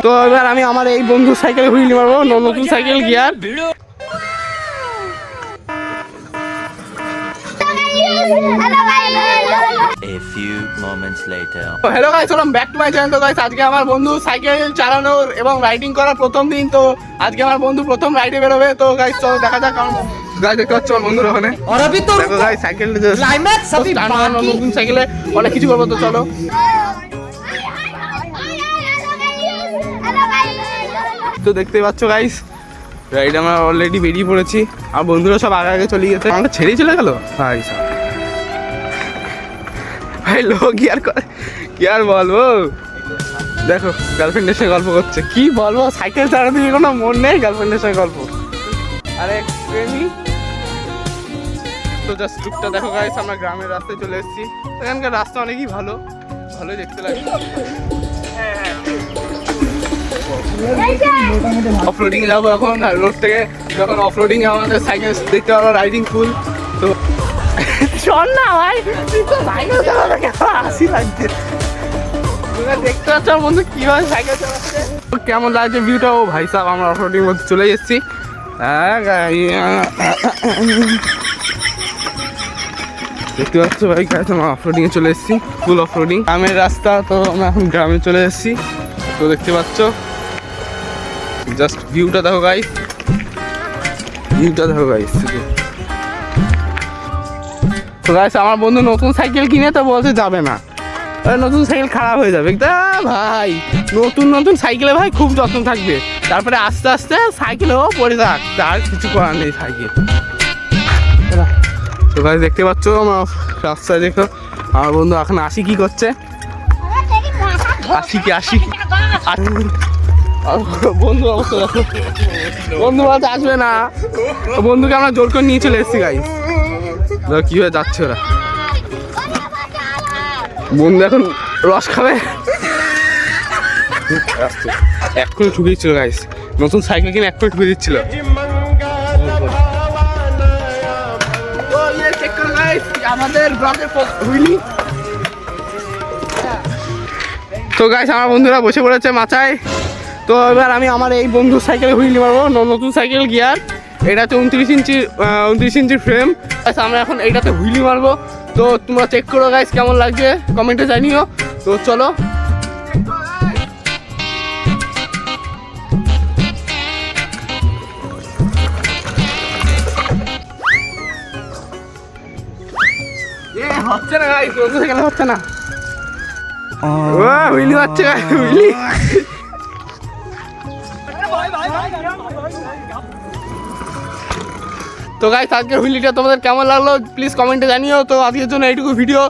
তো এবার আমি আমার এই বন্ধুর সাইকেলে হুইলি মারবো, নতুন cycle gear. A few moments later. Hello guys, welcome back to my channel. তো গাইস আজকে আমার বন্ধু সাইকেল চালানোর এবং রাইডিং করার প্রথম দিন। তো আজকে আমার বন্ধু প্রথম রাইডে বেরোবে। তো গাইস চলো দেখা যাক। গাইস দেখতে পাচ্ছ আমার বন্ধুর ওখানে। और अभी तो দেখো গাইস সাইকেল क्लाइमैक्स अभी बाकी। নতুন সাইকেলে অনেক কিছু করবো। তো চলো। তো দেখতে পাচ্ছ গাইস রাইড আমরা অলরেডি বেরিয়ে পড়েছি। আর বন্ধুরা সব আগে আগে চলে গেছে, আমাকে ছেড়েই চলে গেল ভাই। ভাই লোক কি আর বলবো, দেখো গার্লফ্রেন্ডের সঙ্গে গল্প করছে। কি বলবো, সাইকেল চালাতে গিয়ে কোনো মন নেই, গার্লফ্রেন্ডের সঙ্গে গল্প। আরে প্রেমী। তো জাস্ট লুকটা দেখো গাইস, আমরা গ্রামের রাস্তায় চলে এসেছি। এখানকার রাস্তা অনেকই ভালোই দেখতে লাগে। অফরোডিং যাবো এখন, রোড থেকে যখন অফরোডিং আমাদের সাইকেল দেখতে পাবো রাইডিং ফুল। তো চল না ভাই, সাইকেল চালাতে কেমন হাসি লাগছে। দেখতে পাচ্ছ আমার বন্ধু কিভাবে সাইকেল চালাচ্ছে, কেমন লাগছে ভিউটা। ও ভাই সাহেব, আমরা অফরোডিং মধ্যে চলে এসেছি। দেখতে পাচ্ছ ভাই, আমরা অফরোডিংয়ে চলে এসেছি, ফুল অফরোডিং। গ্রামের রাস্তা, তো আমরা এখন গ্রামে চলে এসেছি। তো দেখতে পাচ্ছ জাস্ট ভিউটা দেখো গাইস, তো গাইস আমার বন্ধু নতুন সাইকেল কিনে তো বলতে যাবে না, নতুন সাইকেল খারাপ হয়ে যাবে। ভাই নতুন সাইকেলে ভাই খুব যত্ন থাকবে, তারপরে আস্তে আস্তে সাইকেলেও পড়ে থাক, তার কিছু করার নেই সাইকেল। তো গাইস দেখতে পাচ্ছ আমার রাস্তায়, দেখো আমার বন্ধু এখন আসি কি করছে। আসি বন্ধু অবস্থা দেখো, বন্ধু বলতে আসবে না, বন্ধুকে আমরা জোর করে নিয়ে চলে এসেছি গাইস। কি হয়ে যাচ্ছে ওরা, বন্ধু এখন রস খাবে। এক্ষুনি ঠুকে দিচ্ছিল গাইস, নতুন সাইকেল কিনে এক্ষুনি ঠুকে দিচ্ছিল। আমাদের ব্লকের হুইলি। তো গাইস আমার বন্ধুরা বসে পড়েছে মাচায়। তো এবার আমি আমার এই বন্ধুর সাইকেলে হুইলি মারবো, নতুন সাইকেল গিয়ার। এটা হচ্ছে 29 ইঞ্চির ফ্রেম। আমরা এখন এইটাতে হুইলি মারবো। তো তোমরা চেক করো গাইস কেমন লাগছে, কমেন্টে জানিও। তো চলো। হচ্ছে না গাইস, নতুন সাইকেলে হচ্ছে না। হুইলি মারছে গাইস, হুইলি। তো গাইস আজকের হুইলিটা তোমাদের কেমন লাগলো প্লিজ কমেন্টে জানিও। তো আজকের জন্য এইটুকু ভিডিও।